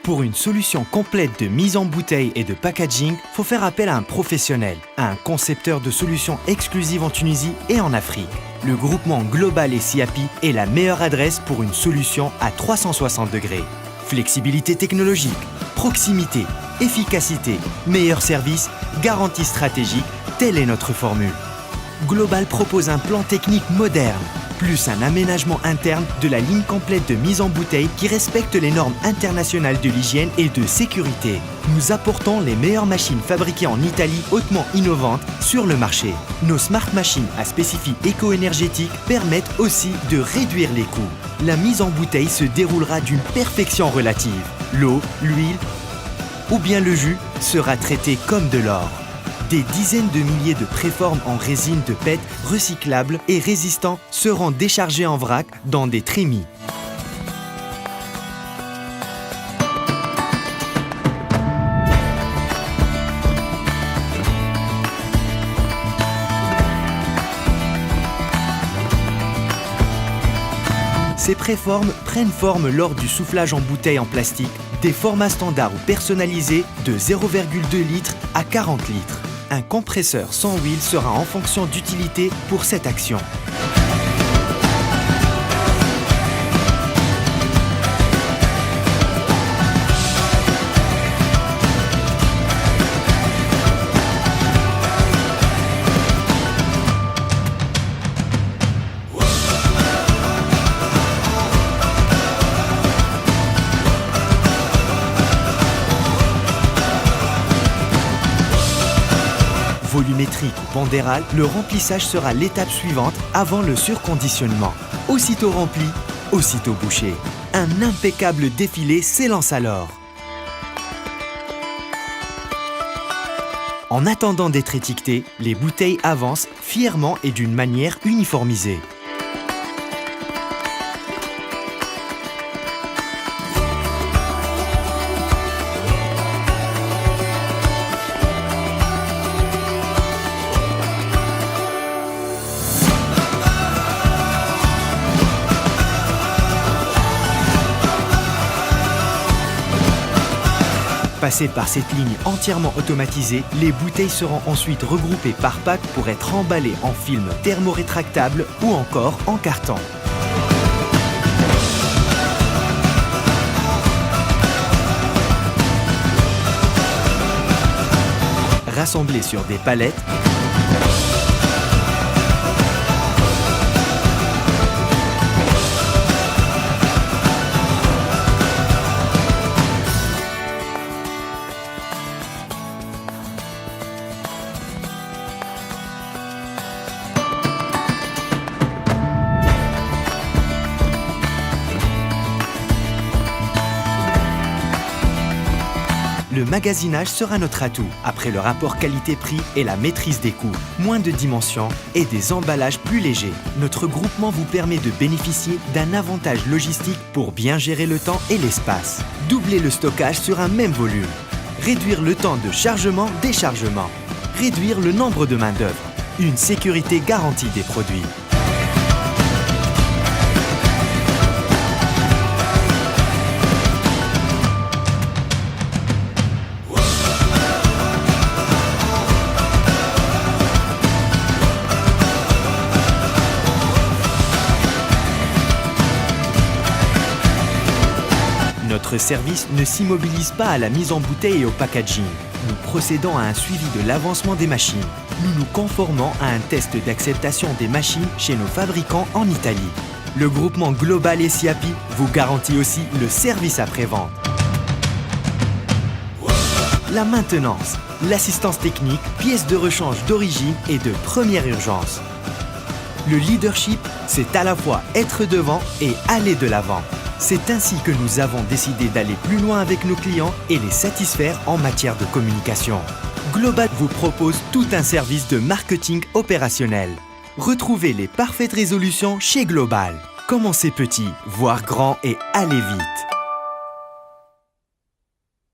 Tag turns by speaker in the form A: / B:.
A: Pour une solution complète de mise en bouteille et de packaging, faut faire appel à un professionnel, à un concepteur de solutions exclusives en Tunisie et en Afrique. Le groupement Global SIAPI est la meilleure adresse pour une solution à 360 degrés. Flexibilité technologique, proximité, efficacité, meilleur service, garantie stratégique, telle est notre formule. Global propose un plan technique moderne, plus un aménagement interne de la ligne complète de mise en bouteille qui respecte les normes internationales de l'hygiène et de sécurité. Nous apportons les meilleures machines fabriquées en Italie hautement innovantes sur le marché. Nos smart machines à spécifique éco-énergétique permettent aussi de réduire les coûts. La mise en bouteille se déroulera d'une perfection relative. L'eau, l'huile ou bien le jus sera traité comme de l'or. Des dizaines de milliers de préformes en résine de PET recyclables et résistants seront déchargés en vrac dans des trémies. Ces préformes prennent forme lors du soufflage en bouteille en plastique, des formats standards ou personnalisés de 0,2 litres à 40 litres. Un compresseur sans huile sera en fonction d'utilité pour cette action. Volumétrique ou pondéral, le remplissage sera l'étape suivante avant le surconditionnement. Aussitôt rempli, aussitôt bouché. Un impeccable défilé s'élance alors. En attendant d'être étiquetées, les bouteilles avancent fièrement et d'une manière uniformisée. Passées par cette ligne entièrement automatisée, les bouteilles seront ensuite regroupées par pack pour être emballées en film thermorétractable ou encore en carton. Rassemblées sur des palettes, le magasinage sera notre atout, après le rapport qualité-prix et la maîtrise des coûts. Moins de dimensions et des emballages plus légers. Notre groupement vous permet de bénéficier d'un avantage logistique pour bien gérer le temps et l'espace. Doubler le stockage sur un même volume. Réduire le temps de chargement-déchargement. Réduire le nombre de main-d'œuvre. Une sécurité garantie des produits. Notre service ne s'immobilise pas à la mise en bouteille et au packaging. Nous procédons à un suivi de l'avancement des machines. Nous nous conformons à un test d'acceptation des machines chez nos fabricants en Italie. Le groupement Global SIAPI vous garantit aussi le service après-vente. La maintenance, l'assistance technique, pièces de rechange d'origine et de première urgence. Le leadership, c'est à la fois être devant et aller de l'avant. C'est ainsi que nous avons décidé d'aller plus loin avec nos clients et les satisfaire en matière de communication. Global vous propose tout un service de marketing opérationnel. Retrouvez les parfaites résolutions chez Global. Commencez petit, voire grand et allez vite.